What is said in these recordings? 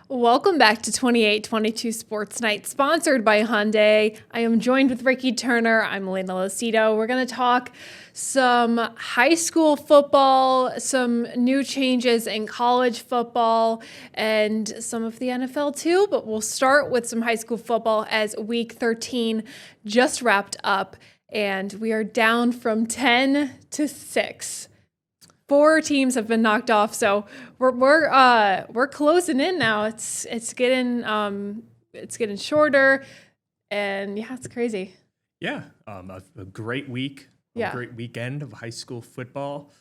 Welcome back to 2822 Sports Night, sponsored by Hyundai. I am joined with Ricky Turner. I'm Alaina Lucido. We're going to talk some high school football, some new changes in college football, and some of the NFL too. But we'll start with some high school football as Week 13 just wrapped up, and we are down from 10 to 6. 4 teams have been knocked off, so we're closing in now. It's getting shorter, and yeah, it's crazy. Yeah, a great week, a great weekend of high school football.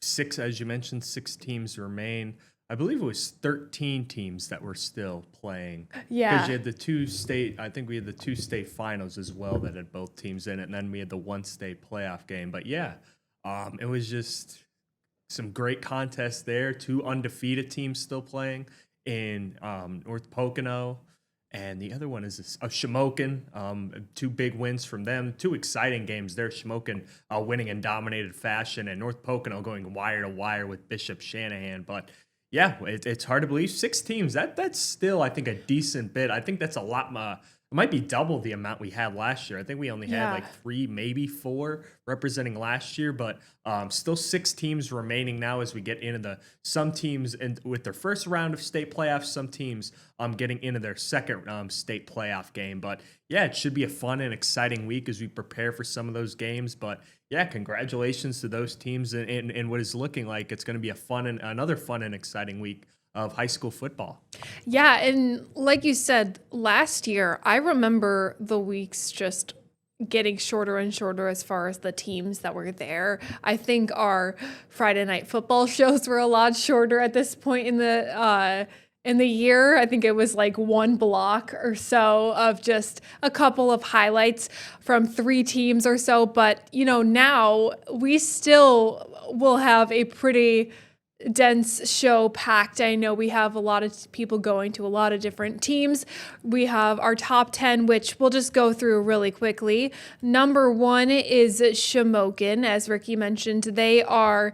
6, as you mentioned, 6 teams remain. I believe it was 13 teams that were still playing. Yeah, because you had the 2 state. I think we had the 2 state finals as well that had both teams in it, and then we had the 1 state playoff game. But yeah, it was just some great contests there. 2 undefeated teams still playing in North Pocono, and the other one is Shamokin. 2 big wins from them. 2 exciting games there. Shamokin winning in dominated fashion, and North Pocono going wire to wire with Bishop Shanahan. But yeah, it's hard to believe 6 teams. That's still, I think, a decent bit. I think that's a lot. It might be double the amount we had last year. I think we only had like 3, maybe 4 representing last year, but still 6 teams remaining now as we get into some teams with their first round of state playoffs, some teams getting into their second state playoff game. But yeah, it should be a fun and exciting week as we prepare for some of those games. But yeah, congratulations to those teams in what is looking like it's going to be another fun and exciting week of high school football. Yeah, and like you said, last year, I remember the weeks just getting shorter and shorter as far as the teams that were there. I think our Friday night football shows were a lot shorter at this point in the year. I think it was like 1 block or so of just a couple of highlights from 3 teams or so. But, now we still will have a pretty dense show packed. I know we have a lot of people going to a lot of different teams. We have our top 10, which we'll just go through really quickly. Number 1 is Shamokin. As Ricky mentioned, they are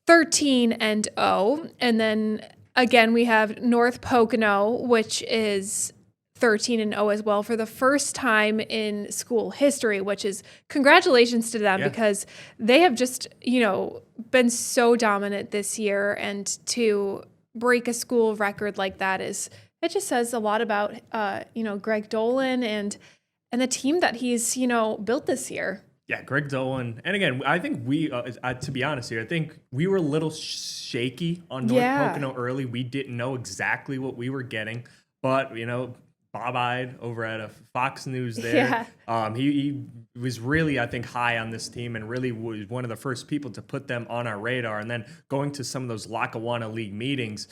13-0. And then again, we have North Pocono, which is 13-0 as well for the first time in school history, which is congratulations to them because they have just, been so dominant this year. And to break a school record like that it just says a lot about, Greg Dolan and the team that he's, built this year. Yeah, Greg Dolan. And again, I think we, to be honest here, I think we were a little shaky on North Pocono early. We didn't know exactly what we were getting, but, Bob-eyed over at Fox News there. Yeah. He was really, I think, high on this team and really was one of the first people to put them on our radar. And then going to some of those Lackawanna League meetings,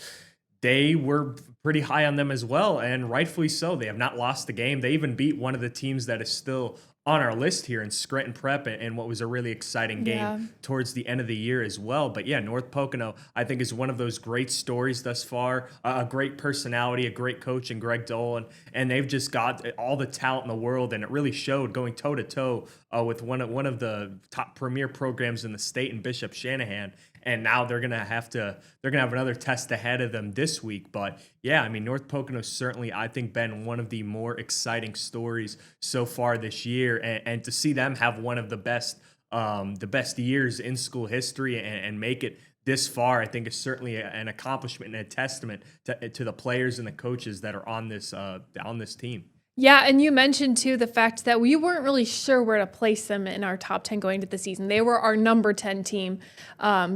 they were pretty high on them as well, and rightfully so. They have not lost the game. They even beat one of the teams that is still on our list here in Scranton Prep, and what was a really exciting game towards the end of the year as well. But yeah, North Pocono, I think, is one of those great stories thus far. A great personality, a great coach in Greg Dolan, and they've just got all the talent in the world, and it really showed going toe to toe with one of the top premier programs in the state in Bishop Shanahan. And now they're gonna have another test ahead of them this week. But yeah, I mean, North Pocono's certainly, I think, been one of the more exciting stories so far this year, and to see them have one of the best years in school history and make it this far, I think is certainly an accomplishment and a testament to the players and the coaches that are on this team. Yeah, and you mentioned, too, the fact that we weren't really sure where to place them in our top 10 going into the season. They were our number 10 team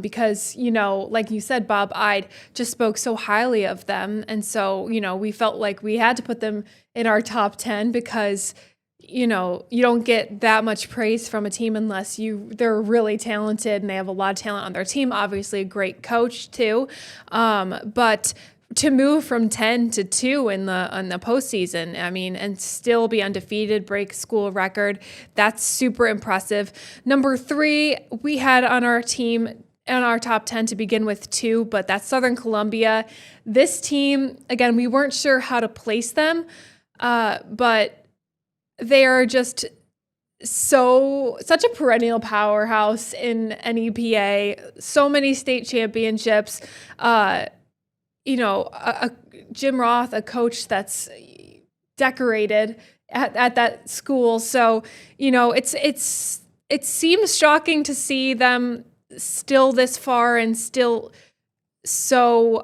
because, like you said, Bob Ide just spoke so highly of them. And so, we felt like we had to put them in our top 10 because, you don't get that much praise from a team unless they're really talented and they have a lot of talent on their team. Obviously, a great coach, too. But to move from 10 to 2 in the postseason, I mean, and still be undefeated, break school record, that's super impressive. Number 3, we had on our team in our top 10 to begin with 2, but that's Southern Columbia. This team, again, we weren't sure how to place them, but they are just such a perennial powerhouse in NEPA, so many state championships. a Jim Roth, a coach that's decorated at that school. So, it seems shocking to see them still this far and still so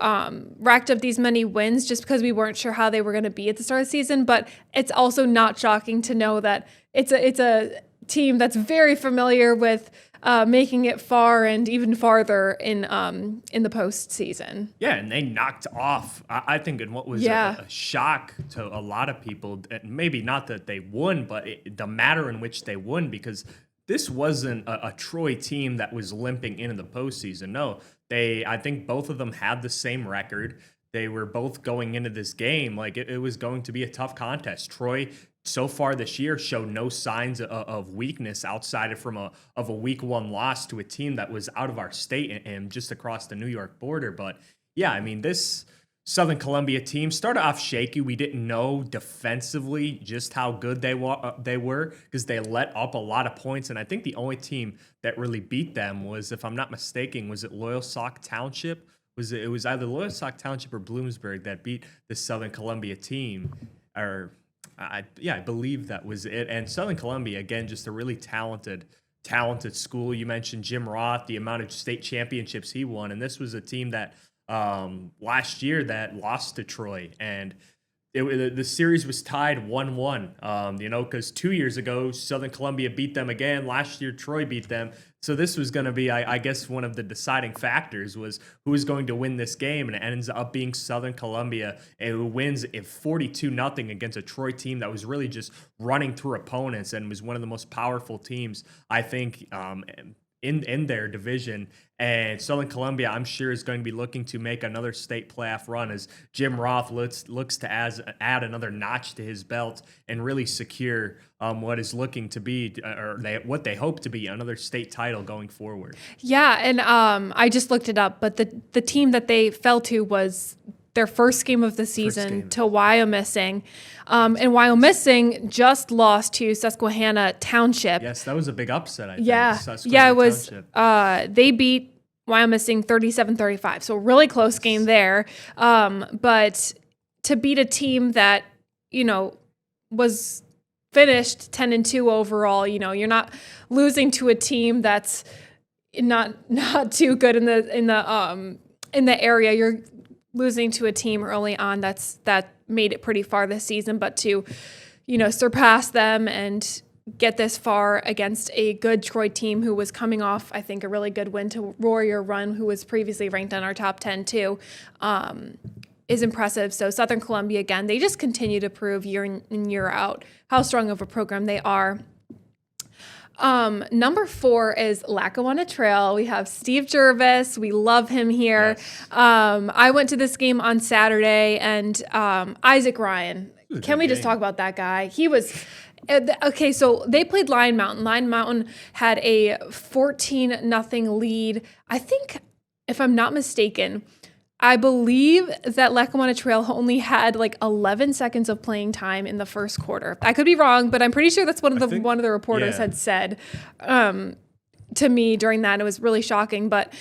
racked up these many wins just because we weren't sure how they were going to be at the start of the season. But it's also not shocking to know that it's a team that's very familiar with making it far and even farther in the postseason. Yeah, and they knocked off, I think, in what was a shock to a lot of people. Maybe not that they won, but the manner in which they won, because this wasn't a Troy team that was limping into the postseason. No, I think both of them had the same record. They were both going into this game like it was going to be a tough contest. Troy, so far this year, showed no signs of weakness outside of a week one loss to a team that was out of our state and just across the New York border. But yeah, I mean, this Southern Columbia team started off shaky. We didn't know defensively just how good they were because they let up a lot of points. And I think the only team that really beat them was, if I'm not mistaken, was it Loyalsock Township? It was either Loyalsock Township or Bloomsburg that beat the Southern Columbia team. I believe that was it. And Southern Columbia, again, just a really talented school. You mentioned Jim Roth, the amount of state championships he won. And this was a team that last year that lost to Troy, and the series was tied 1-1. Because 2 years ago Southern Columbia beat them again. Last year Troy beat them. So this was going to be, I guess, one of the deciding factors was who was going to win this game, and it ends up being Southern Columbia, who wins 42-0 against a Troy team that was really just running through opponents and was one of the most powerful teams, I think, in their division. And Southern Columbia, I'm sure, is going to be looking to make another state playoff run as Jim Roth looks to add another notch to his belt and really secure what is looking to be, what they hope to be, another state title going forward. Yeah, and I just looked it up, but the team that they fell to was their first game of the season to Wyomissing. And Wyomissing just lost to Susquehanna Township. Yes, that was a big upset, I think. Yeah, it was. They beat Wyomissing 37-35, so really close game there. But to beat a team that, was finished 10-2 overall, you're not losing to a team that's not too good in the area. You're losing to a team early on that made it pretty far this season, but to, surpass them and get this far against a good Troy team who was coming off, I think, a really good win to Warrior Run, who was previously ranked on our top 10 too, is impressive. So Southern Columbia, again, they just continue to prove year in, year out how strong of a program they are. Number 4 is Lackawanna Trail. We have Steve Jervis. We love him here. Yes. I went to this game on Saturday, and Isaac Ryan. Can we just talk about that guy? He was okay. So they played Lion Mountain. Lion Mountain had a 14-0 lead. I think, if I'm not mistaken, I believe that Lackawanna Trail only had like 11 seconds of playing time in the first quarter. I could be wrong, but I'm pretty sure that's one of the reporters had said to me during that. It was really shocking, but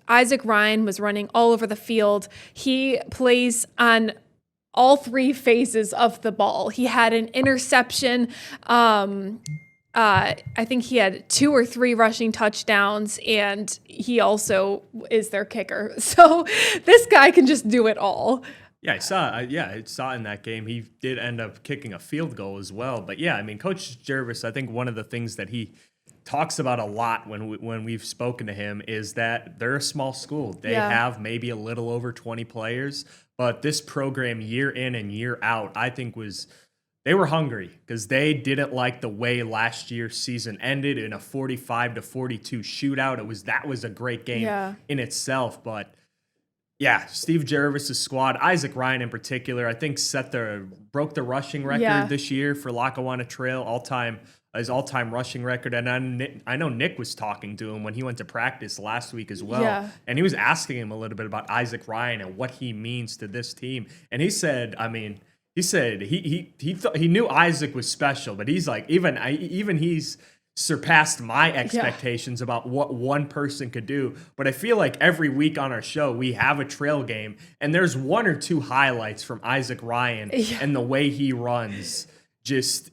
Isaac Ryan was running all over the field. He plays on all 3 phases of the ball. He had an interception. I think he had 2 or 3 rushing touchdowns, and he also is their kicker. So this guy can just do it all. Yeah, I saw in that game. He did end up kicking a field goal as well. But yeah, I mean, Coach Jervis, I think one of the things that he talks about a lot when we've spoken to him is that they're a small school. They have maybe a little over 20 players, but this program year in and year out, I think they were hungry because they didn't like the way last year's season ended in a 45-42 shootout. That was a great game in itself. But yeah, Steve Jervis' squad, Isaac Ryan in particular, I think broke the rushing record this year for Lackawanna Trail, his all-time rushing record. And I know Nick was talking to him when he went to practice last week as well. Yeah. And he was asking him a little bit about Isaac Ryan and what he means to this team. And he said, he knew Isaac was special, but he's like, even he's surpassed my expectations about what one person could do. But I feel like every week on our show, we have a trail game, and there's one or two highlights from Isaac Ryan and the way he runs. Just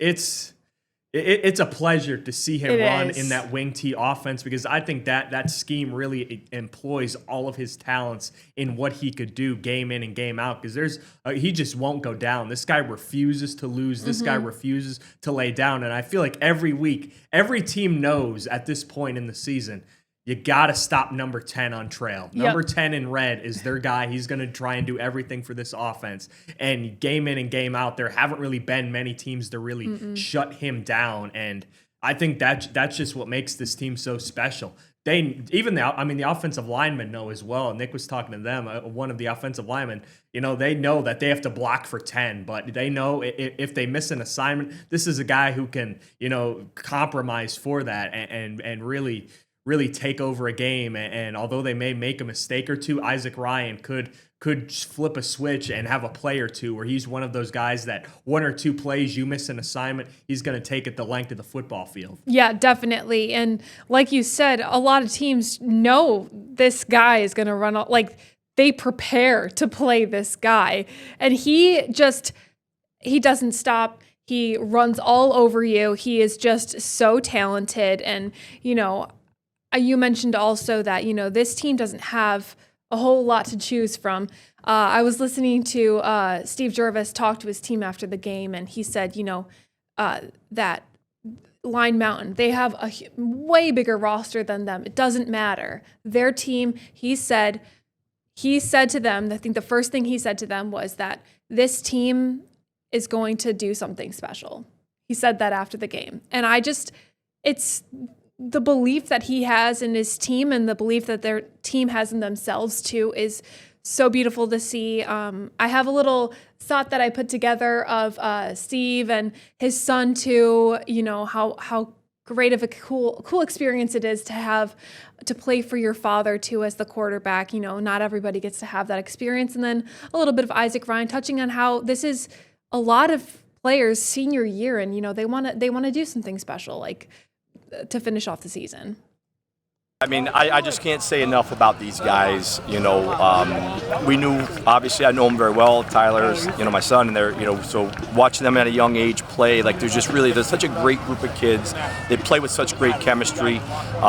it's a pleasure to see him run in that wing T offense, because I think that scheme really employs all of his talents in what he could do game in and game out, because he just won't go down. This guy refuses to lose. This guy refuses to lay down. And I feel like every week, every team knows at this point in the season, you got to stop number 10 on trail. Number 10 in red is their guy. He's going to try and do everything for this offense. And game in and game out, there haven't really been many teams to really shut him down. And I think that's just what makes this team so special. The offensive linemen know as well. Nick was talking to them, one of the offensive linemen. They know that they have to block for 10, but they know if they miss an assignment, this is a guy who can, compromise for that and really take over a game. And although they may make a mistake or two, Isaac Ryan could flip a switch and have a play or two where he's one of those guys that one or two plays, you miss an assignment, he's going to take it the length of the football field. Yeah, definitely. And like you said, a lot of teams know this guy is going to run out. Like, they prepare to play this guy. And he doesn't stop. He runs all over you. He is just so talented. And, you mentioned also that, this team doesn't have a whole lot to choose from. I was listening to Steve Jervis talk to his team after the game, and he said, that Line Mountain, they have a way bigger roster than them. It doesn't matter. Their team, he said to them, I think the first thing he said to them was that this team is going to do something special. He said that after the game. And it's the belief that he has in his team and the belief that their team has in themselves too is so beautiful to see. I have a little thought that I put together of Steve and his son too, how great of a cool experience it is to play for your father too as the quarterback. Not everybody gets to have that experience. And then a little bit of Isaac Ryan touching on how this is a lot of players' senior year, and they want to do something special, like to finish off the season. I just can't say enough about these guys. We knew, obviously, I know them very well. Tyler's, my son, and they're, so watching them at a young age play, like there's such a great group of kids. They play with such great chemistry.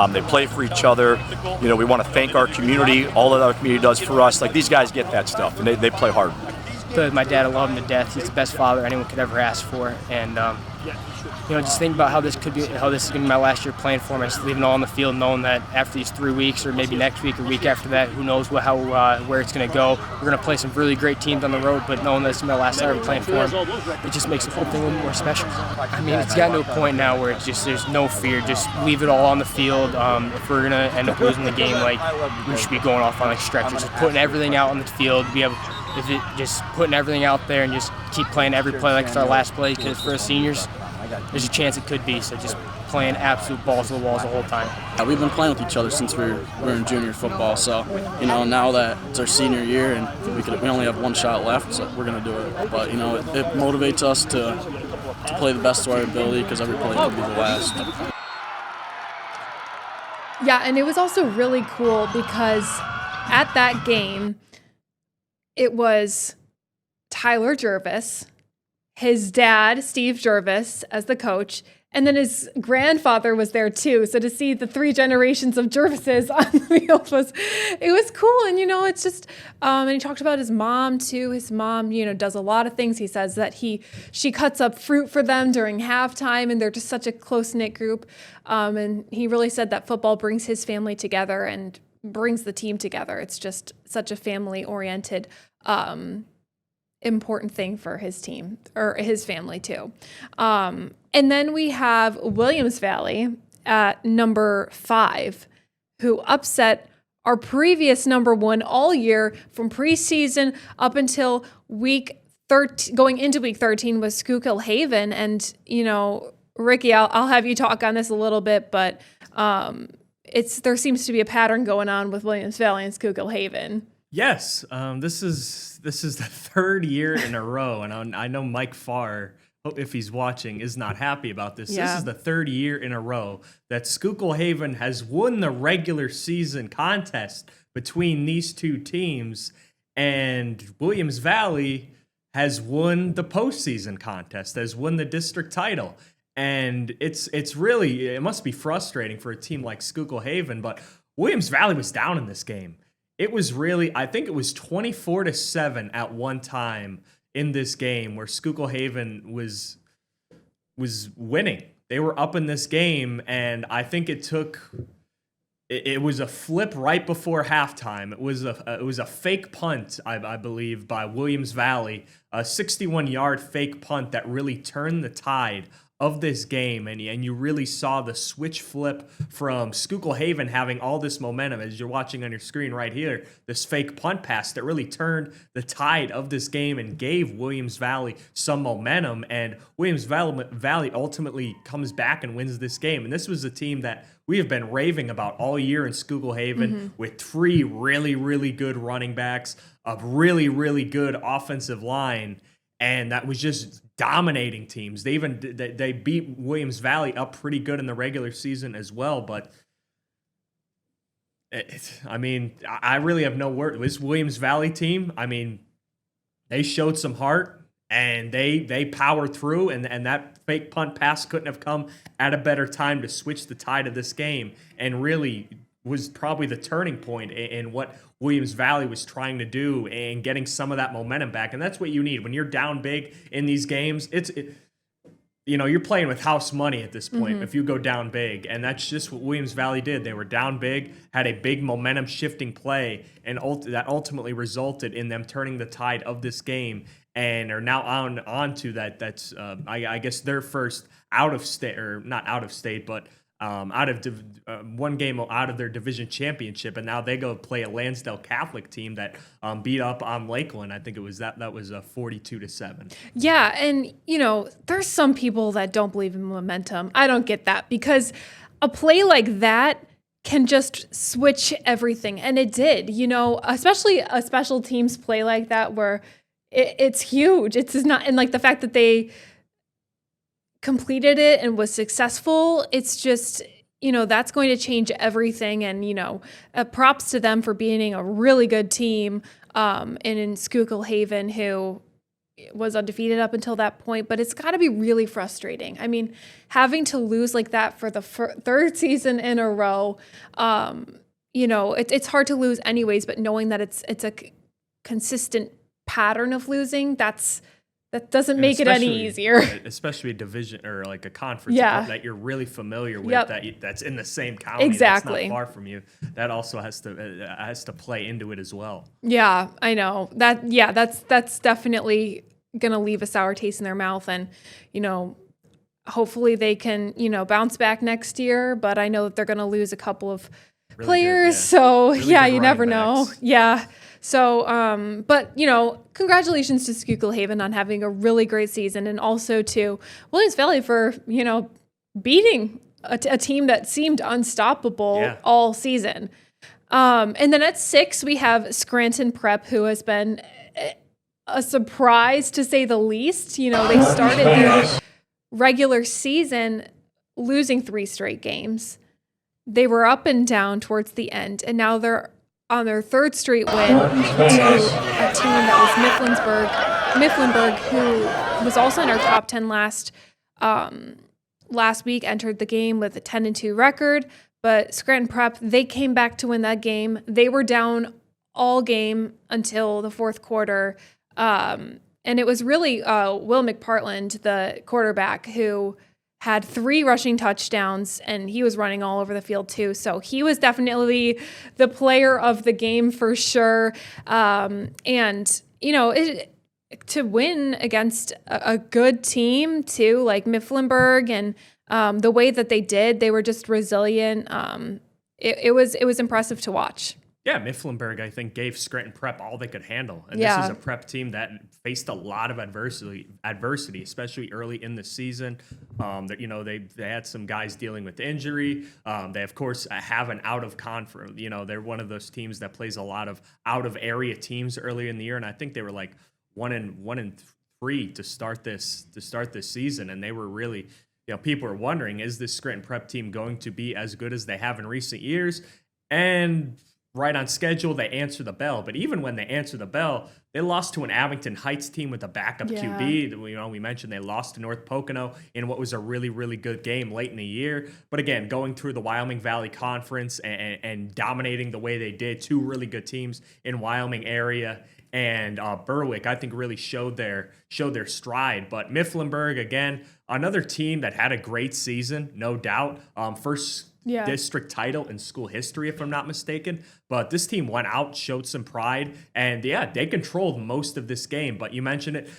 They play for each other. We want to thank our community, all that our community does for us. Like, these guys get that stuff, and they play hard. My dad, I love him to death. He's the best father anyone could ever ask for, and just think about how this is going to be my last year playing for him. Just leaving it all on the field, knowing that after these 3 weeks, or maybe next week or week after that, who knows where it's going to go. We're going to play some really great teams on the road, but knowing that it's my last year playing for him, it just makes the whole thing a little more special. It's gotten to a point now where there's no fear. Just leave it all on the field. If we're going to end up losing the game, we should be going off on stretches, just putting everything out on the field. Just putting everything out there and just keep playing every play like it's our last play, because for us seniors, there's a chance it could be. So just playing absolute balls to the walls the whole time. Yeah, we've been playing with each other since we were in junior football. So, now that it's our senior year and we only have one shot left, so we're going to do it. But, it motivates us to play the best of our ability, because every play could be the last. Yeah, and it was also really cool because at that game, it was Tyler Jervis, his dad, Steve Jervis, as the coach, and then his grandfather was there too. So to see the 3 generations of Jervises on the field was cool. And, it's just, and he talked about his mom too. His mom, does a lot of things. He says that she cuts up fruit for them during halftime, and they're just such a close-knit group. And he really said that football brings his family together and brings the team together. It's just such a family-oriented, important thing for his team, or his family too. And then we have Williams Valley at number 5, who upset our previous number 1 all year from preseason up until week 13, going into week 13 was Schuylkill Haven. And, Ricky, I'll have you talk on this a little bit, but there seems to be a pattern going on with Williams Valley and Schuylkill Haven. Yes, this is the 3rd year in a row, and I know Mike Farr if he's watching, is not happy about this. Yeah. This is the third year in a row that Schuylkill Haven has won the regular season contest between these two teams, and Williams Valley has won the postseason contest, has won the district title. And it's really, it must be frustrating for a team like Schuylkill Haven, but Williams Valley was down in this game. It was really, I think it was 24-7 at one time in this game where Schuylkill Haven was winning. They were up in this game, and I think it was a flip right before halftime. It was a fake punt, I believe, by Williams Valley, a 61-yard fake punt that really turned the tide of this game, and you really saw the switch flip from Schuylkill Haven having all this momentum, as you're watching on your screen right here, this fake punt pass that really turned the tide of this game and gave Williams Valley some momentum, and Williams Valley ultimately comes back and wins this game. And this was a team that we have been raving about all year in Schuylkill Haven, with three really, really good running backs, a really, really good offensive line, and that was just dominating teams. They beat Williams Valley up pretty good in the regular season as well. But I really have no word. This Williams Valley team, I mean, they showed some heart and they powered through. And that fake punt pass couldn't have come at a better time to switch the tide of this game, and really was probably the turning point in what Williams Valley was trying to do and getting some of that momentum back. And that's what you need when you're down big in these games. You're playing with house money at this point if you go down big, and that's just what Williams Valley did. They were down big, had a big momentum shifting play, and that ultimately resulted in them turning the tide of this game and are now on to that. That's I guess their first out of state, or not out of state, but one game out of their division championship, and now they go play a Lansdale Catholic team that beat up on Lakeland. I think it was that was 42-7. Yeah, and there's some people that don't believe in momentum. I don't get that, because a play like that can just switch everything, and it did. Especially a special teams play like that where it's huge. It's not, and like the fact that they completed it and was successful, it's just, that's going to change everything. And, props to them for being a really good team, and in Schuylkill Haven, who was undefeated up until that point. But it's got to be really frustrating. I mean, having to lose like that for the third season in a row, it's hard to lose anyways, but knowing that it's a consistent pattern of losing, that doesn't make it any easier. Especially a division or like a conference that you're really familiar with, that's in the same county, exactly, that's not far from you. That also has to play into it as well. Yeah, I know. That's definitely going to leave a sour taste in their mouth. And, hopefully they can, bounce back next year. But I know that they're going to lose a couple of really players. Good, So, really you never know. Yeah. So, but, congratulations to Schuylkill Haven on having a really great season, and also to Williams Valley for, beating a team that seemed unstoppable all season. And then at 6, we have Scranton Prep, who has been a surprise to say the least. They started their regular season losing 3 straight games. They were up and down towards the end, and now they're on their 3rd straight win to a team that was Mifflinburg, who was also in our top 10 last week, entered the game with a 10-2 record. But Scranton Prep, they came back to win that game. They were down all game until the 4th quarter. And it was really Will McPartland, the quarterback, who had 3 rushing touchdowns, and he was running all over the field too. So he was definitely the player of the game for sure. And, to win against a good team too, like Mifflinburg, and the way that they were just resilient. It was impressive to watch. Yeah, Mifflinburg, I think, gave Scranton Prep all they could handle. And this is a Prep team that faced a lot of adversity, especially early in the season. They had some guys dealing with injury. They, of course, have an out-of-conference. They're one of those teams that plays a lot of out-of-area teams early in the year. And I think they were like 1-3 free to start this season, and they were really, people are wondering, is this Scranton Prep team going to be as good as they have in recent years? And right on schedule, they answer the bell. But even when they answer the bell, they lost to an Abington Heights team with a backup QB. We mentioned they lost to North Pocono in what was a really, really good game late in the year. But again, going through the Wyoming Valley Conference and dominating the way they did, two really good teams in Wyoming area. And Berwick, I think, really showed their stride. But Mifflinburg, again, another team that had a great season, no doubt. First district title in school history, if I'm not mistaken. But this team went out, showed some pride, and they controlled most of this game. But you mentioned it.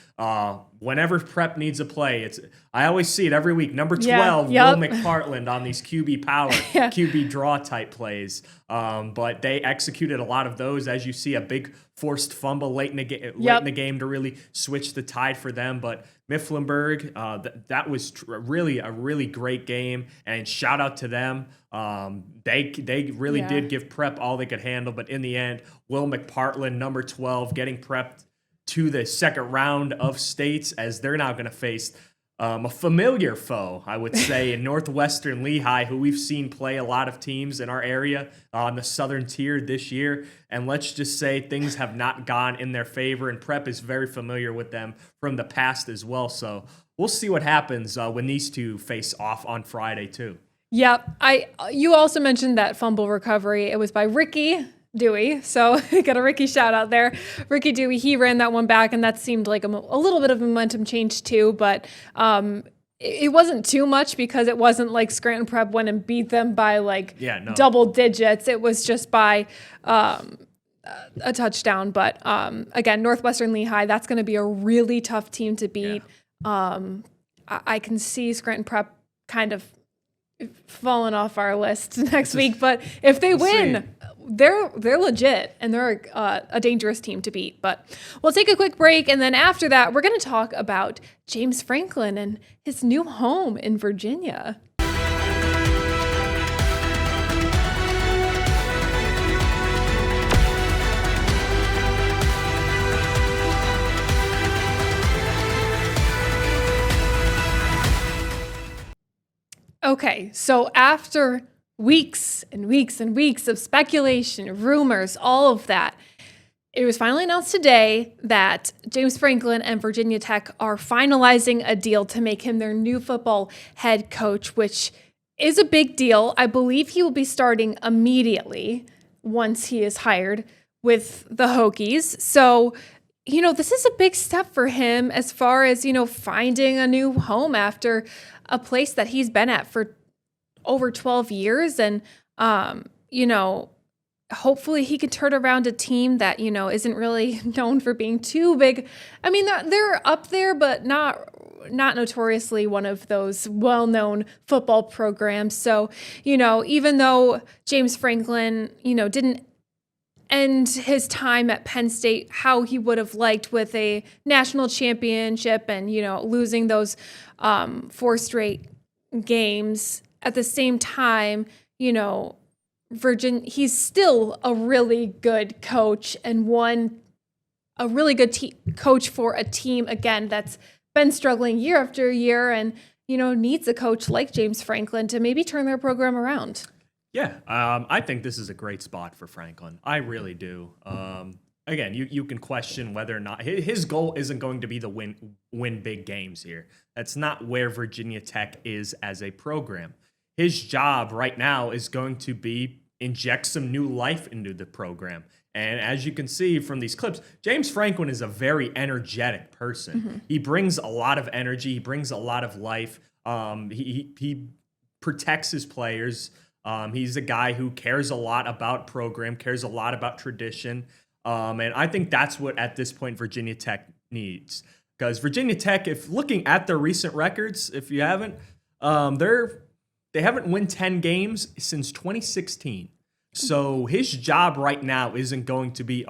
Whenever Prep needs a play, I always see it every week. Number 12, Will McPartland on these QB power, QB draw type plays. But they executed a lot of those, as you see, a big forced fumble late in the game to really switch the tide for them. But Mifflinburg, that was really a really great game, and shout out to them. They really did give Prep all they could handle, but in the end, Will McPartland, number 12, getting Prep to the second round of states, as they're now going to face a familiar foe, I would say, in Northwestern Lehigh, who we've seen play a lot of teams in our area on the southern tier this year. And let's just say things have not gone in their favor, and Prep is very familiar with them from the past as well. So we'll see what happens when these two face off on Friday too. Yep. You also mentioned that fumble recovery. It was by Ricky Dewey. So got a Ricky shout out there. Ricky Dewey, he ran that one back, and that seemed like a little bit of momentum change too, but it wasn't too much, because it wasn't like Scranton Prep went and beat them by double digits. It was just by a touchdown. But again, Northwestern Lehigh, that's going to be a really tough team to beat. I can see Scranton Prep kind of falling off our list next week, but if they win, they're legit, and they're a dangerous team to beat. But we'll take a quick break, and then after that, we're going to talk about James Franklin and his new home in Virginia. Okay, so after weeks and weeks and weeks of speculation, rumors, all of that, it was finally announced today that James Franklin and Virginia Tech are finalizing a deal to make him their new football head coach, which is a big deal. I believe he will be starting immediately once he is hired with the Hokies. So, this is a big step for him as far as, finding a new home after a place that he's been at for over 12 years. And, hopefully he can turn around a team that, isn't really known for being too big. I mean, they're up there, but not notoriously one of those well-known football programs. So, even though James Franklin, didn't end his time at Penn State how he would have liked with a national championship and, losing those 4 straight games, at the same time, he's still a really good coach, and a really good coach for a team, again, that's been struggling year after year, and, needs a coach like James Franklin to maybe turn their program around. Yeah, I think this is a great spot for Franklin. I really do. Again, you can question whether or not his goal isn't going to be to win big games here. That's not where Virginia Tech is as a program. His job right now is going to be inject some new life into the program. And as you can see from these clips, James Franklin is a very energetic person. Mm-hmm. He brings a lot of energy. He brings a lot of life. He protects his players. He's a guy who cares a lot about program, cares a lot about tradition. And I think that's what, at this point, Virginia Tech needs. Because Virginia Tech, if looking at their recent records, if you haven't, they haven't won 10 games since 2016. So his job right now isn't going to be,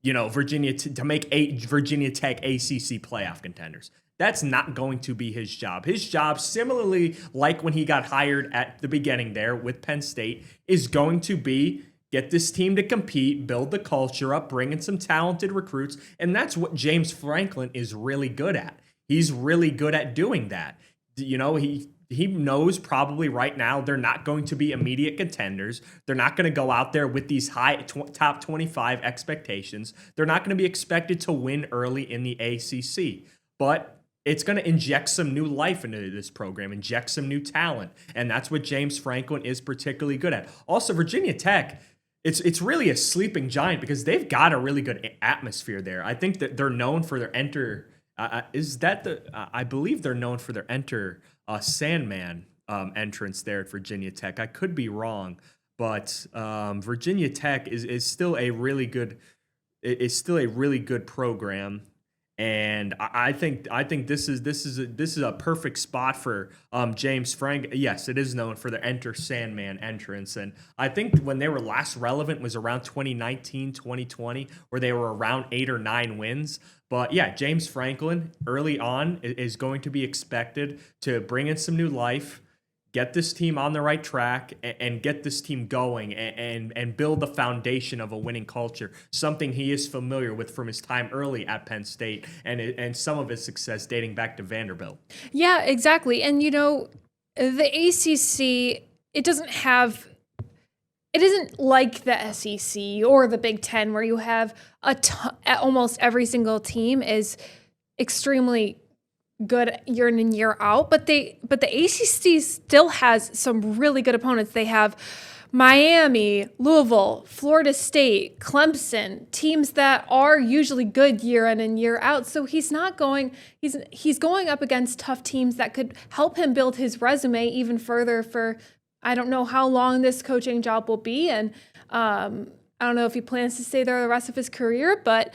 Virginia to make Virginia Tech ACC playoff contenders. That's not going to be his job. His job, similarly like when he got hired at the beginning there with Penn State, is going to be get this team to compete, build the culture up, bring in some talented recruits. And that's what James Franklin is really good at. He's really good at doing that. You know, he knows probably right now they're not going to be immediate contenders. They're not going to go out there with these high top 25 expectations. They're not going to be expected to win early in the ACC. But it's going to inject some new life into this program, inject some new talent. And that's what James Franklin is particularly good at. Also, Virginia Tech, it's really a sleeping giant because they've got a really good atmosphere there. I think that they're known for their I believe they're known for their Sandman entrance there at Virginia Tech. I could be wrong, but Virginia Tech is still a really good program. And I think this is a perfect spot for James Frank. Yes, it is known for their Sandman entrance. And I think when they were last relevant was around 2019, 2020, where they were around 8 or 9 wins. But yeah, James Franklin early on is going to be expected to bring in some new life, get this team on the right track, and get this team going and build the foundation of a winning culture, something he is familiar with from his time early at Penn State and some of his success dating back to Vanderbilt. Yeah, exactly. And, you know, the ACC, it isn't like the SEC or the Big Ten where you have almost every single team is extremely good year in and year out, but the ACC still has some really good opponents. They have Miami, Louisville, Florida State, Clemson, teams that are usually good year in and year out. So he's going up against tough teams that could help him build his resume even further for I don't know how long this coaching job will be, and I don't know if he plans to stay there the rest of his career, but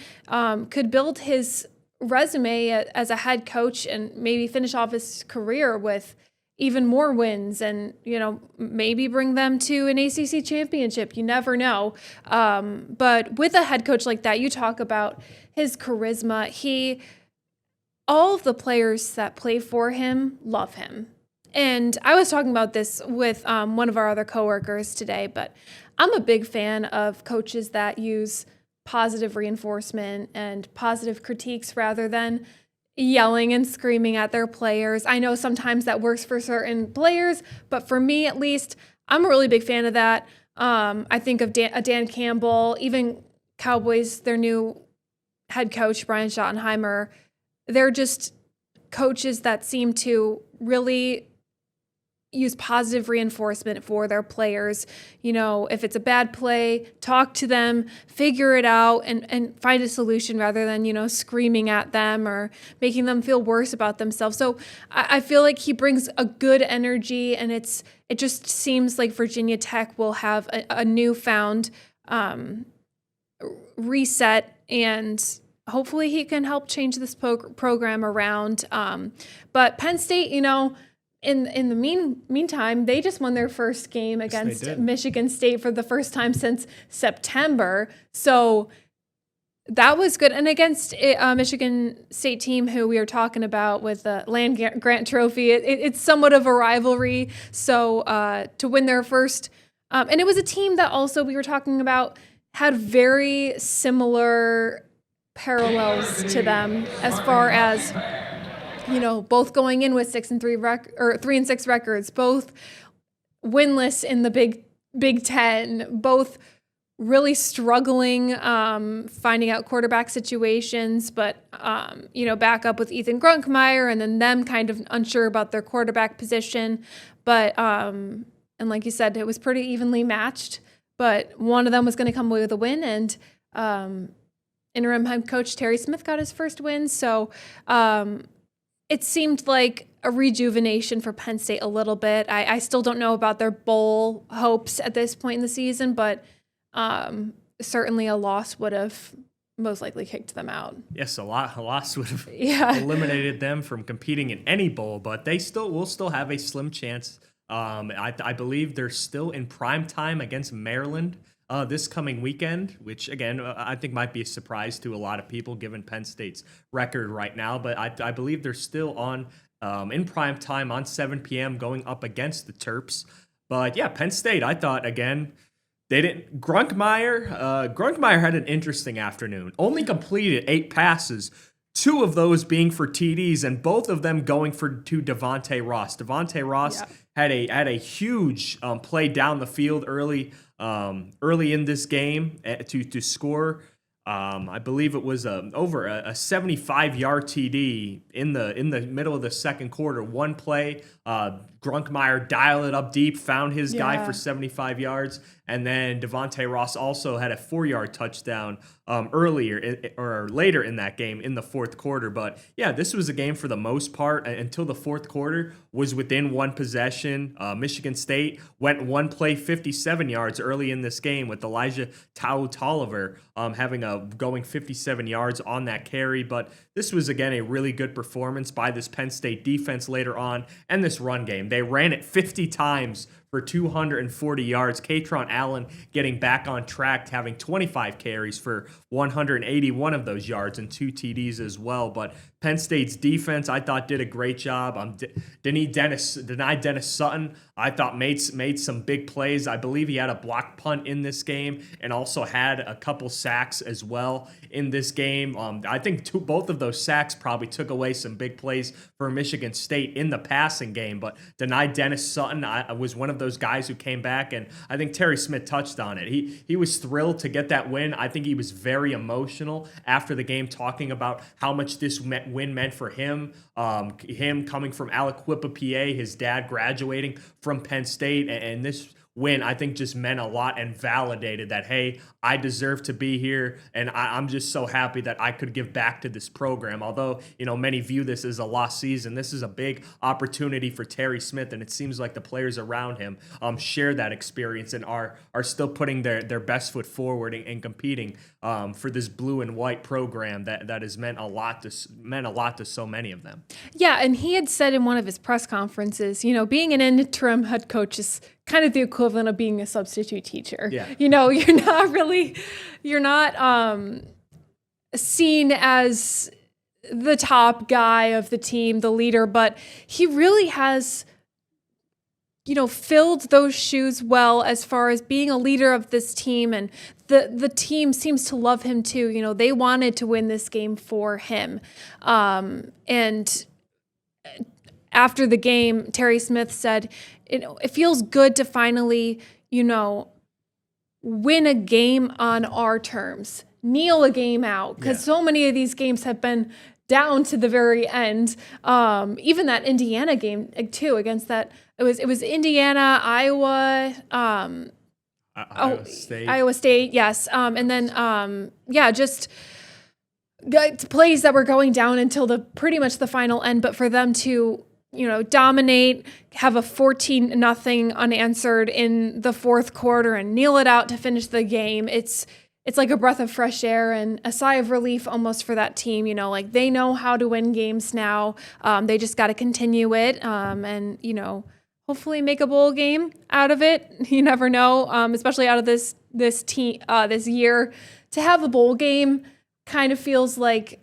could build his resume as a head coach and maybe finish off his career with even more wins and, you know, maybe bring them to an ACC championship. You never know. But with a head coach like that, you talk about his charisma. All of the players that play for him love him. And I was talking about this with one of our other coworkers today, but I'm a big fan of coaches that use positive reinforcement and positive critiques rather than yelling and screaming at their players. I know sometimes that works for certain players, but for me at least, I'm a really big fan of that. I think of Dan Campbell, even Cowboys, their new head coach, Brian Schottenheimer. They're just coaches that seem to really use positive reinforcement for their players. You know, if it's a bad play, talk to them, figure it out, and find a solution rather than, you know, screaming at them or making them feel worse about themselves. So I feel like he brings a good energy, and it just seems like Virginia Tech will have a newfound reset, and hopefully he can help change this program around. But Penn State, you know, in the meantime, they just won their first game against Michigan State for the first time since September. So that was good. And against a Michigan State team who we were talking about with the Land Grant Trophy, it's somewhat of a rivalry. So to win their first, and it was a team that also we were talking about had very similar parallels to them as far as, you know, both going in with 3-6 records, both winless in the Big Ten, both really struggling finding out quarterback situations, but you know, back up with Ethan Grunkemeyer, and then them kind of unsure about their quarterback position. But and like you said, it was pretty evenly matched. But one of them was going to come away with a win, and interim head coach Terry Smith got his first win. So it seemed like a rejuvenation for Penn State a little bit. I still don't know about their bowl hopes at this point in the season, but certainly a loss would have most likely kicked them out. Yes, a loss would have eliminated them from competing in any bowl, but they will still have a slim chance. I believe they're still in prime time against Maryland this coming weekend, which again I think might be a surprise to a lot of people given Penn State's record right now. But I believe they're still on in prime time on 7 p.m. going up against the Terps. But yeah, Penn State, I thought again They didn't. Grunkmeyer had an interesting afternoon. Only completed 8 passes, 2 of those being for TDs, and both of them going to Devontae Ross. Devontae Ross had a huge play down the field early in this game to score. I believe it was over a 75-yard TD in the middle of the second quarter. One play, Grunkmeyer dialed it up deep, found his guy for 75 yards, and then Devontae Ross also had a 4-yard touchdown later in that game in the fourth quarter. But yeah, this was a game for the most part until the fourth quarter was within one possession. Michigan State went one play 57 yards early in this game with Elijah Tolliver going 57 yards on that carry. But this was, again, a really good performance by this Penn State defense later on and this run game. They ran it 50 times for 240 yards. Katron Allen getting back on track, having 25 carries for 181 of those yards and 2 TDs as well. But Penn State's defense, I thought, did a great job. Denied Dennis Sutton, I thought, made some big plays. I believe he had a blocked punt in this game and also had a couple sacks as well in this game. I think both of those sacks probably took away some big plays for Michigan State in the passing game. But denied Dennis Sutton, I was one of those guys who came back, and I think Terry Smith touched on it. He was thrilled to get that win. I think he was very emotional after the game, talking about how much this win meant for him. Him coming from Aliquippa, PA, his dad graduating from Penn State, and this win, I think, just meant a lot and validated that, hey, I deserve to be here, and I'm just so happy that I could give back to this program. Although, many view this as a lost season, this is a big opportunity for Terry Smith, and it seems like the players around him share that experience and are still putting their best foot forward and competing for this blue and white program that has meant a lot to so many of them. Yeah, and he had said in one of his press conferences, being an interim head coach is kind of the equivalent of being a substitute teacher. Yeah. You're not seen as the top guy of the team, the leader, but he really has, filled those shoes well as far as being a leader of this team, and the team seems to love him too. They wanted to win this game for him. And after the game, Terry Smith said, it feels good to finally, win a game on our terms, kneel a game out, because so many of these games have been down to the very end. Even that Indiana game too, against that, it was Indiana, Iowa, Iowa State, yes, and then just plays that were going down until pretty much the final end. But for them to dominate, have a 14-0 unanswered in the fourth quarter and kneel it out to finish the game. It's like a breath of fresh air and a sigh of relief almost for that team. They know how to win games now. They just got to continue it and, hopefully make a bowl game out of it. You never know, especially out of this year. To have a bowl game kind of feels like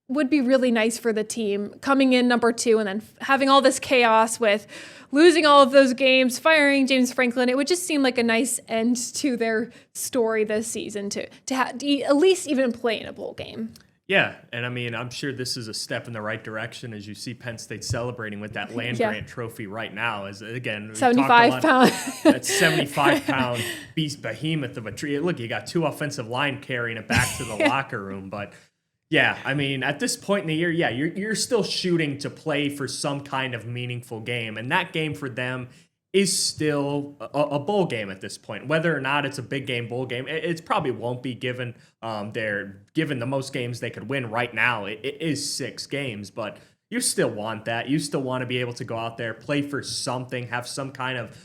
would be really nice for the team, coming in number 2 and then having all this chaos with losing all of those games, firing James Franklin. It would just seem like a nice end to their story this season to at least even play in a bowl game. Yeah, and I mean, I'm sure this is a step in the right direction as you see Penn State celebrating with that land-grant trophy right now. As again, 75-pound. That 75-pound beast behemoth of a tree. Look, you got 2 offensive line carrying it back to the locker room, but yeah, I mean, at this point in the year, you're still shooting to play for some kind of meaningful game, and that game for them is still a bowl game at this point. Whether or not it's a big game bowl game, it probably won't be given given the most games they could win right now. It is 6 games, but you still want that. You still want to be able to go out there, play for something, have some kind of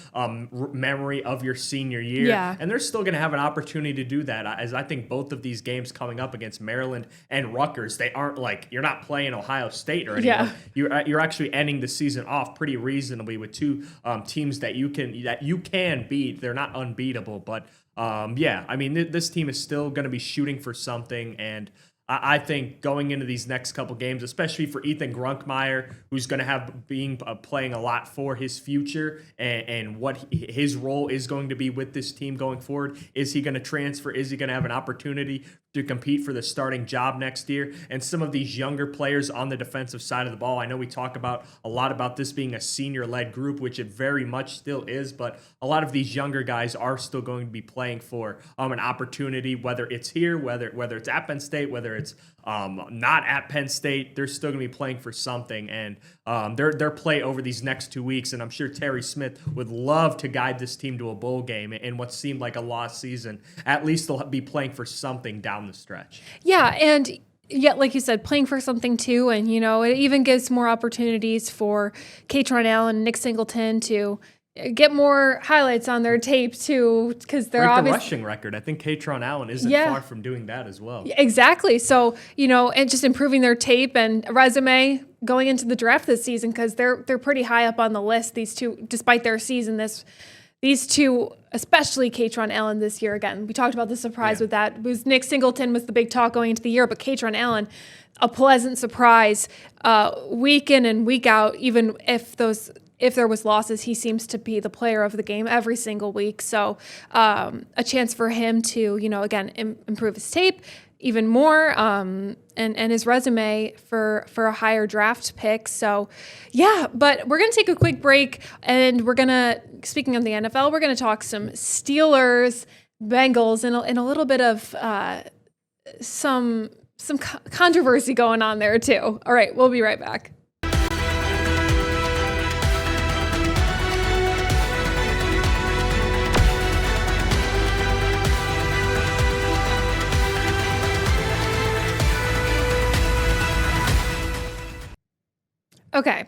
memory of your senior year. Yeah. And they're still going to have an opportunity to do that, as I think both of these games coming up against Maryland and Rutgers, they aren't like, you're not playing Ohio State or anything. Yeah. You're actually ending the season off pretty reasonably with 2 teams that you can beat. They're not unbeatable, but I mean, this team is still going to be shooting for something, and I think going into these next couple games, especially for Ethan Grunkmeyer, who's going to have playing a lot for his future and what his role is going to be with this team going forward. Is he going to transfer? Is he going to have an opportunity to compete for the starting job next year? And some of these younger players on the defensive side of the ball, I know we talk about a lot about this being a senior-led group, which it very much still is, but a lot of these younger guys are still going to be playing for an opportunity, whether it's here, whether it's at Penn State, whether it's not at Penn State, they're still going to be playing for something. And their play over these next 2 weeks, and I'm sure Terry Smith would love to guide this team to a bowl game in what seemed like a lost season. At least they'll be playing for something down the stretch. Yeah, and yet, like you said, playing for something too, and it even gives more opportunities for Katron Allen and Nick Singleton to get more highlights on their tape too, because they're the obviously rushing record. I think Katron Allen isn't far from doing that as well. Exactly. So and just improving their tape and resume going into the draft this season, because they're pretty high up on the list. These two, despite their season, these two, especially Katron Allen this year. Again, we talked about the surprise with that. It was Nick Singleton was the big talk going into the year, but Katron Allen, a pleasant surprise week in and week out. Even if there was losses, he seems to be the player of the game every single week. So a chance for him to, again, improve his tape even more and his resume for a higher draft pick. So, yeah, but we're going to take a quick break, and we're going to, speaking of the NFL, we're going to talk some Steelers, Bengals, and a little bit of some controversy going on there too. All right, we'll be right back. Okay,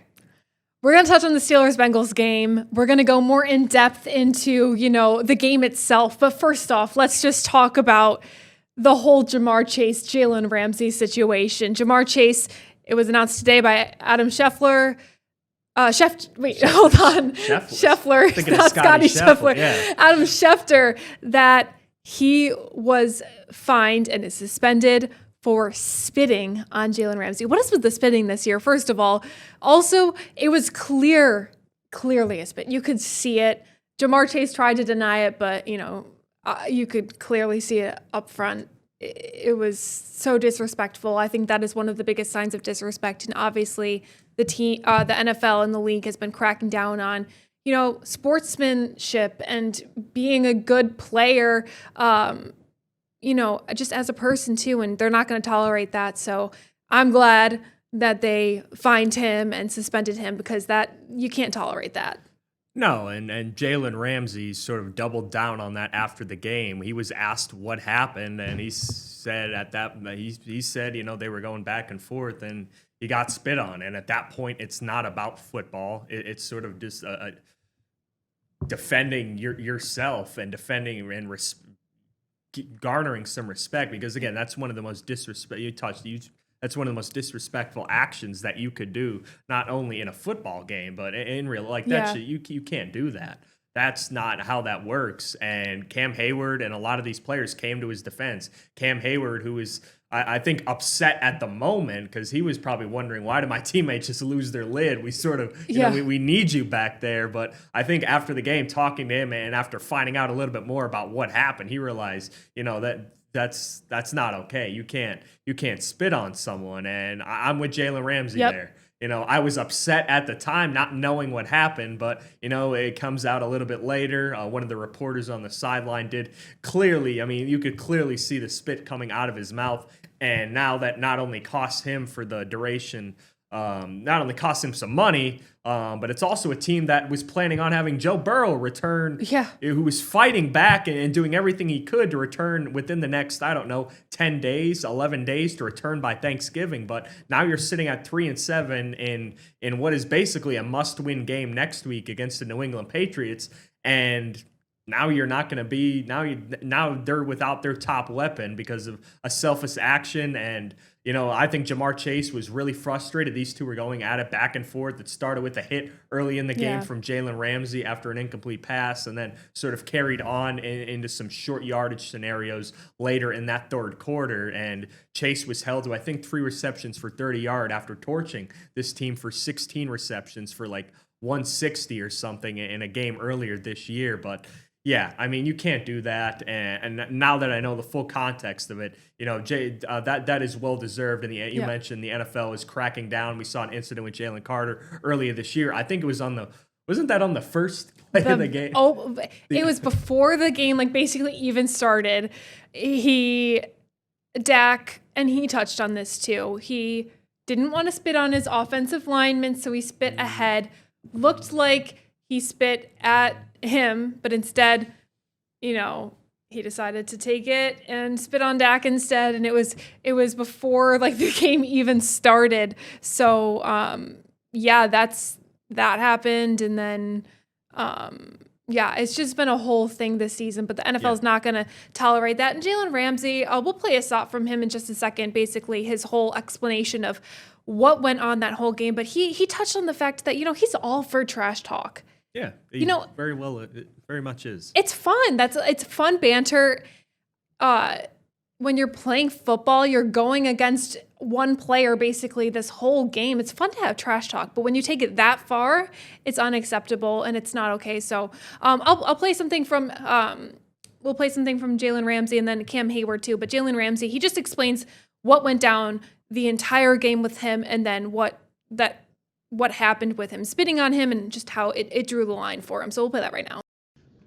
we're going to touch on the Steelers-Bengals game. We're going to go more in depth into, the game itself. But first off, let's just talk about the whole Ja'Marr Chase, Jalen Ramsey situation. Ja'Marr Chase, it was announced today by Adam Scheffler. Hold on. Scheffler, not Scotty Scheffler. Yeah. Adam Schefter, that he was fined and is suspended for spitting on Jalen Ramsey. What is with the spitting this year, first of all? Also, it was clearly a spit. You could see it. Ja'Marr Chase tried to deny it, but, you could clearly see it up front. It was so disrespectful. I think that is one of the biggest signs of disrespect. And obviously, the NFL and the league has been cracking down on, sportsmanship and being a good player, just as a person too, and they're not going to tolerate that. So I'm glad that they fined him and suspended him, because that you can't tolerate that. No, and Jalen Ramsey sort of doubled down on that after the game. He was asked what happened, and he said he said they were going back and forth, and he got spit on. And at that point, it's not about football. It's sort of just defending yourself and defending and garnering some respect, because again, that's one of the most that's one of the most disrespectful actions that you could do, not only in a football game, but in real life. You can't do that. That's not how that works. And Cam Hayward and a lot of these players came to his defense. Cam Hayward, who is, I think, upset at the moment, because he was probably wondering, why did my teammates just lose their lid? We sort of, we need you back there. But I think after the game, talking to him and after finding out a little bit more about what happened, he realized, that's not okay. You can't spit on someone. And I'm with Jalen Ramsey there. I was upset at the time not knowing what happened, but, it comes out a little bit later. One of the reporters on the sideline did clearly, you could clearly see the spit coming out of his mouth. And now that not only costs him for the duration, not only costs him some money, but it's also a team that was planning on having Joe Burrow return, who was fighting back and doing everything he could to return within the next, 10 days, 11 days to return by Thanksgiving. But now you're sitting at 3-7 in what is basically a must-win game next week against the New England Patriots. And now you're not going to be, now they're without their top weapon because of a selfish action. And, I think Jamar Chase was really frustrated. These two were going at it back and forth. It started with a hit early in the game from Jalen Ramsey after an incomplete pass, and then sort of carried on into some short yardage scenarios later in that third quarter. And Chase was held to, I think, 3 receptions for 30 yards after torching this team for 16 receptions for like 160 or something in a game earlier this year. But yeah, I mean, you can't do that. And now that I know the full context of it, that is well deserved. And you mentioned the NFL is cracking down. We saw an incident with Jalen Carter earlier this year. I think it was wasn't that on the first play of the game? Oh, it was before the game, like basically even started. Dak, and he touched on this too. He didn't want to spit on his offensive lineman, so he spit ahead. Looked like he spit at him, but instead, he decided to take it and spit on Dak instead, and it was before like the game even started. So that happened, and then it's just been a whole thing this season. But the NFL is not going to tolerate that. And Jalen Ramsey, we'll play a stop from him in just a second. Basically, his whole explanation of what went on that whole game, but he touched on the fact that he's all for trash talk. Yeah, very well. It very much is. It's fun. It's fun banter. When you're playing football, you're going against one player basically this whole game. It's fun to have trash talk, but when you take it that far, it's unacceptable and it's not okay. So I'll play something from we'll play something from Jalen Ramsey and then Cam Hayward too. But Jalen Ramsey, he just explains what went down the entire game with him, and then what happened with him spitting on him, and just how it drew the line for him. So we'll play that right now.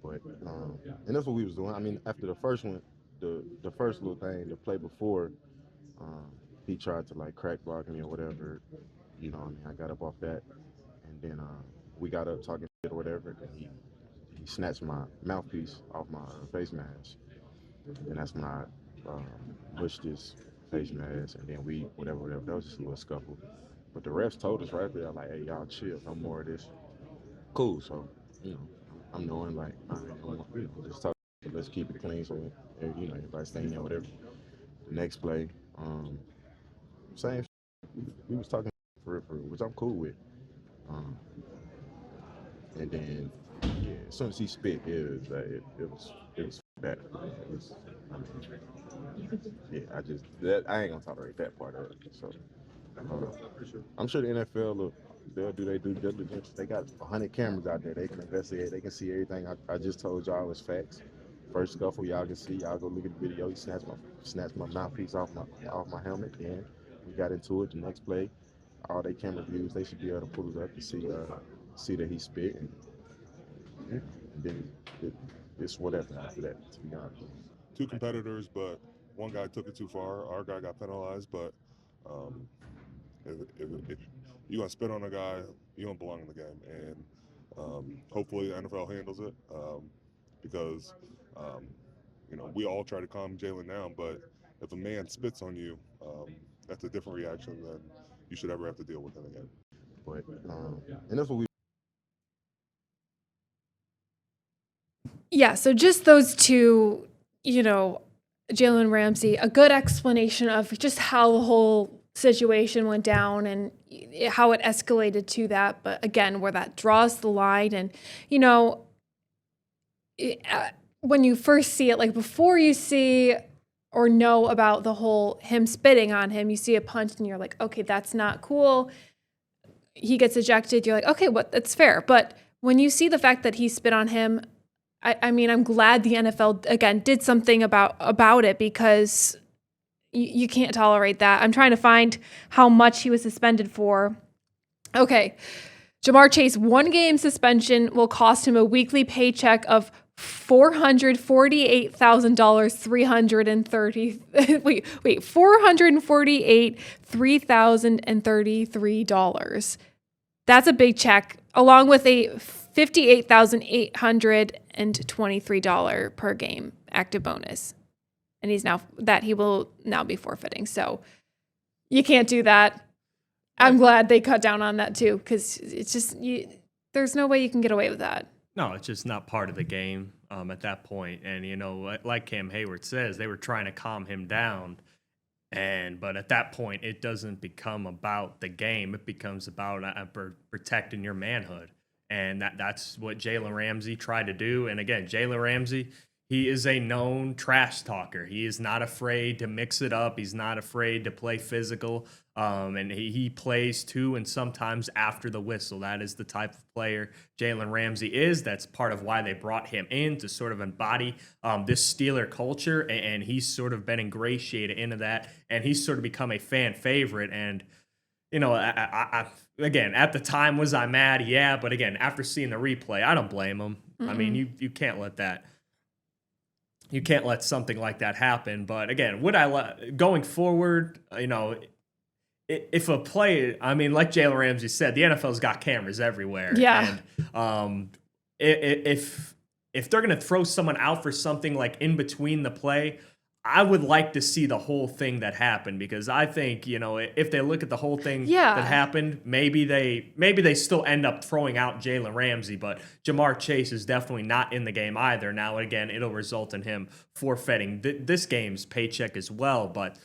But and that's what we was doing. I mean, after the first one, the first little thing, the play before, he tried to like crack block me or whatever. I got up off that, and then we got up talking shit or whatever, and he snatched my mouthpiece off my face mask, and that's when I pushed his face mask, and then whatever. That was just a little scuffle. But the refs told us right there, like, hey, y'all chill, no more of this. Cool, so, I'm knowing, like, all right, just talk, let's keep it clean so, everybody's staying there, whatever. The next play, same we was talking for which I'm cool with. And then, as soon as he spit, it was bad. I ain't gonna tolerate that part of it, so. I'm sure the NFL they'll do their due diligence. They got 100 cameras out there. They can investigate. They can see everything. I just told y'all it's facts. First scuffle, y'all can see. Y'all go look at the video. He snatched my mouthpiece off my helmet. Then we got into it. The next play, all their camera views, they should be able to pull it up to see that he spit. And then it's whatever after that, to be honest. 2 competitors, but one guy took it too far. Our guy got penalized, but if you're going to spit on a guy, you don't belong in the game. And hopefully the NFL handles it because, we all try to calm Jalen down, but if a man spits on you, that's a different reaction than you should ever have to deal with in a game. But, and that's what we. Yeah, so just those two, Jalen Ramsey, a good explanation of just how the whole situation went down and how it escalated to that. But again, where that draws the line, and when you first see it, like before you see or know about the whole him spitting on him, you see a punch and you're like, okay, that's not cool. He gets ejected. You're like, okay, that's fair. But when you see the fact that he spit on him, I mean, I'm glad the NFL again did something about it, because you can't tolerate that. I'm trying to find how much he was suspended for. Okay. Jamar Chase, 1 game suspension will cost him a weekly paycheck of $448,333. That's a big check, along with a $58,823 per game active bonus. And he will now be forfeiting. So you can't do that. I'm glad they cut down on that too, because it's just, there's no way you can get away with that. No, it's just not part of the game at that point. And, like Cam Hayward says, they were trying to calm him down. But at that point, it doesn't become about the game. It becomes about protecting your manhood. And that's what Jalen Ramsey tried to do. And again, Jalen Ramsey, he is a known trash talker. He is not afraid to mix it up. He's not afraid to play physical. And he plays to and sometimes after the whistle. That is the type of player Jalen Ramsey is. That's part of why they brought him in, to sort of embody this Steeler culture. And he's sort of been ingratiated into that. And he's sort of become a fan favorite. And, you know, again, at the time, was I mad? Yeah. But again, after seeing the replay, I don't blame him. I mean, you can't let that. You can't let something like that happen. But again, going forward, you know, if a play, I mean, like Jalen Ramsey said, the NFL's got cameras everywhere. Yeah. And if they're going to throw someone out for something like in between the play, I would like to see the whole thing that happened, because I think, you know, if they look at the whole thing that happened, maybe they still end up throwing out Jalen Ramsey, but Jamar Chase is definitely not in the game either. Now, again, it'll result in him forfeiting this game's paycheck as well, but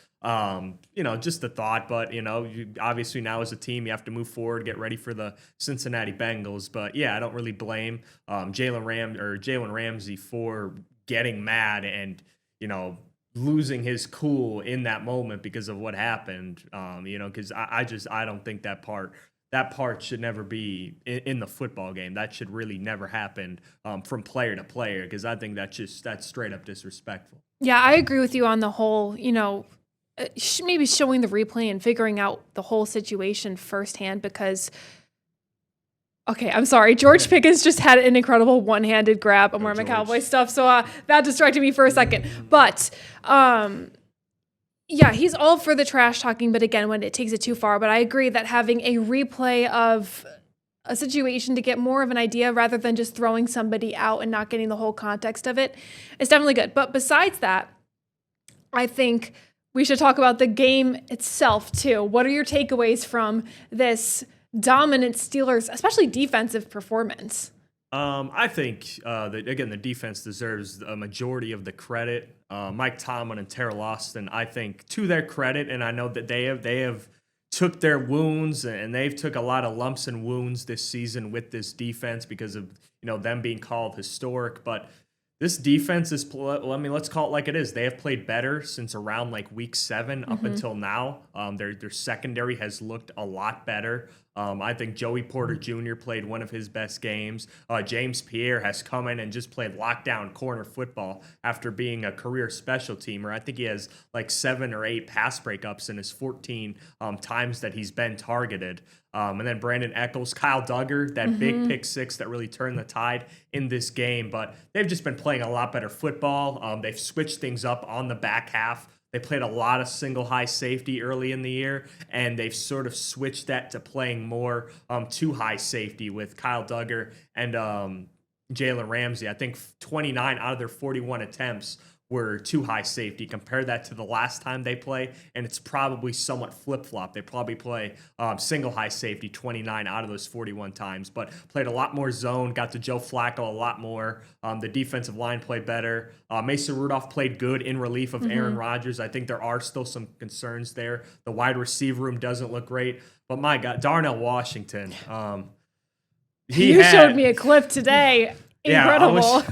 you know, just a thought. But, you know, obviously now as a team, you have to move forward, get ready for the Cincinnati Bengals. But yeah, I don't really blame Jalen Ramsey for getting mad and, you know, losing his cool in that moment because of what happened. You know, because I don't think that part should never be in the football game. That should really never happen from player to player, because I think that's straight up disrespectful. Yeah, I agree with you on the whole, you know, maybe showing the replay and figuring out the whole situation firsthand, because okay, I'm sorry. George Pickens just had an incredible one-handed grab. I'm wearing my Cowboy stuff, so that distracted me for a second. But yeah, he's all for the trash talking, but again, when it takes it too far. But I agree that having a replay of a situation to get more of an idea rather than just throwing somebody out and not getting the whole context of it is definitely good. But besides that, I think we should talk about the game itself too. What are your takeaways from this dominant Steelers, especially defensive performance? I think that, again, the defense deserves a majority of the credit. Mike Tomlin and Terrell Austin, I think, to their credit, and I know that they have took their wounds, and they've took a lot of lumps and wounds this season with this defense because of, you know, them being called historic. But this defense is, I mean, let's call it like it is. They have played better since around like week 7 up until now. Their secondary has looked a lot better. I think Joey Porter Jr. played one of his best games. James Pierre has come in and just played lockdown corner football after being a career special teamer. I think he has like 7 or 8 pass breakups in his 14 times that he's been targeted. And then Brandon Echols, Kyle Duggar, that big pick 6 that really turned the tide in this game. But they've just been playing a lot better football. They've switched things up on the back half. They played a lot of single high safety early in the year, and they've sort of switched that to playing more two high safety with Kyle Duggar and Jalen Ramsey. I think 29 out of their 41 attempts were too high safety. Compare that to the last time they play, and it's probably somewhat flip-flop. They probably play single high safety 29 out of those 41 times, but played a lot more zone, got to Joe Flacco a lot more. The defensive line played better. Mason Rudolph played good in relief of Aaron Rodgers. I think there are still some concerns there. The wide receiver room doesn't look great, but my God, Darnell Washington. You showed me a clip today. Incredible.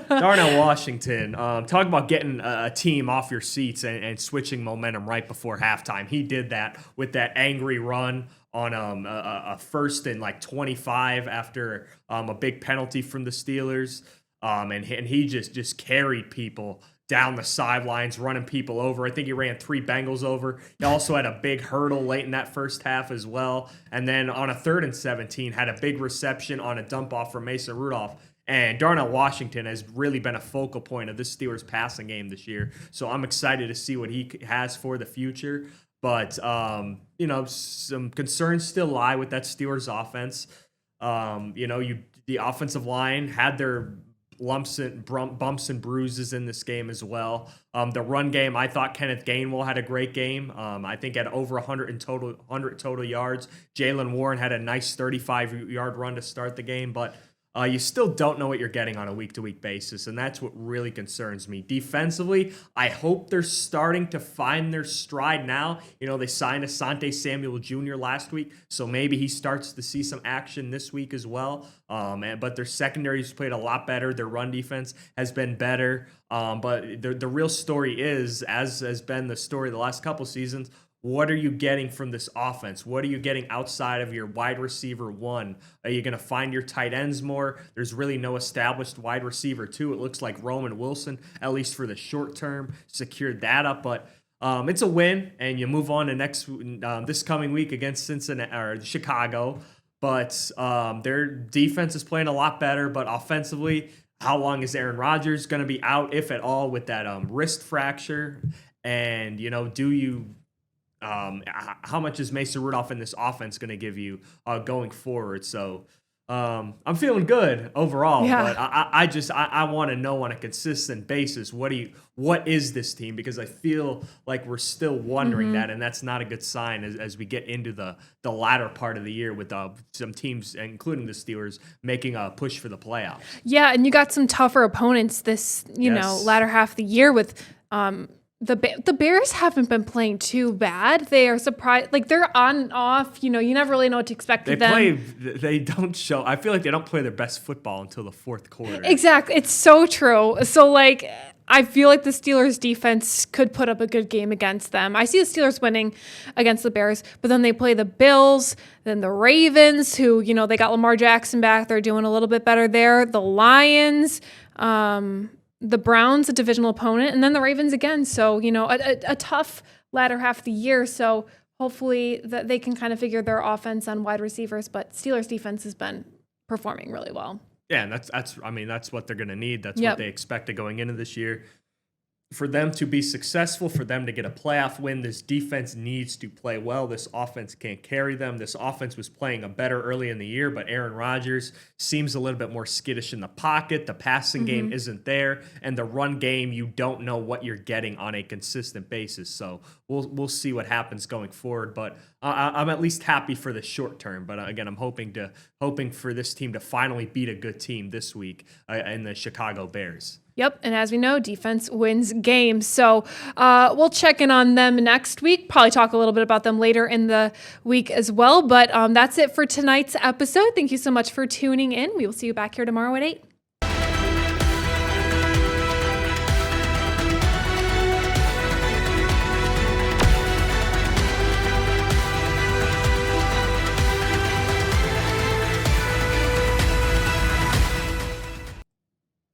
Darnell Washington, talk about getting a team off your seats and switching momentum right before halftime. He did that with that angry run on a first and like 25 after a big penalty from the Steelers. And he just carried people down the sidelines, running people over. I think he ran 3 Bengals over. He also had a big hurdle late in that first half as well. And then on a 3rd and 17, had a big reception on a dump off from Mason Rudolph. And Darnell Washington has really been a focal point of this Steelers passing game this year. So I'm excited to see what he has for the future. But, you know, some concerns still lie with that Steelers offense. You know, the offensive line had their bumps and bruises in this game as well. The run game, I thought Kenneth Gainwell had a great game. I think had over 100 total yards. Jaylen Warren had a nice 35-yard run to start the game. But you still don't know what you're getting on a week-to-week basis, and that's what really concerns me. Defensively, I hope they're starting to find their stride now. They signed Asante Samuel Jr. last week, so maybe he starts to see some action this week as well. But their secondary's played a lot better. Their run defense has been better. But the real story is, as has been the story the last couple seasons, what are you getting from this offense? What are you getting outside of your wide receiver one? Are you going to find your tight ends more? There's really no established wide receiver two. It looks like Roman Wilson, at least for the short term, secured that up. But it's a win, and you move on to this coming week against Cincinnati or Chicago. But their defense is playing a lot better. But offensively, how long is Aaron Rodgers going to be out, if at all, with that wrist fracture? And do you? How much is Mason Rudolph in this offense going to give you going forward? So I'm feeling good overall, but I want to know on a consistent basis what is this team, because I feel like we're still wondering that, and that's not a good sign as we get into the latter part of the year with some teams, including the Steelers, making a push for the playoffs. Yeah, and you got some tougher opponents this latter half of the year with. The Bears haven't been playing too bad. They are surprised, like they're on and off. You never really know what to expect of them. They don't show. I feel like they don't play their best football until the fourth quarter. Exactly, it's so true. So I feel like the Steelers defense could put up a good game against them. I see the Steelers winning against the Bears, but then they play the Bills, then the Ravens, who they got Lamar Jackson back. They're doing a little bit better there. The Lions. The Browns, a divisional opponent, and then the Ravens again. So, a tough latter half of the year. So hopefully that they can kind of figure their offense on wide receivers, but Steelers defense has been performing really well. Yeah, and that's what they're going to need. That's what they expected going into this year. For them to be successful, for them to get a playoff win, this defense needs to play well. This offense can't carry them. This offense was playing a better early in the year, but Aaron Rodgers seems a little bit more skittish in the pocket. The passing game isn't there, and the run game, you don't know what you're getting on a consistent basis. So we'll see what happens going forward. But I'm at least happy for the short term. But again, I'm hoping for this team to finally beat a good team this week in the Chicago Bears. Yep, and as we know, defense wins games. So we'll check in on them next week, probably talk a little bit about them later in the week as well. But that's it for tonight's episode. Thank you so much for tuning in. We will see you back here tomorrow at 8.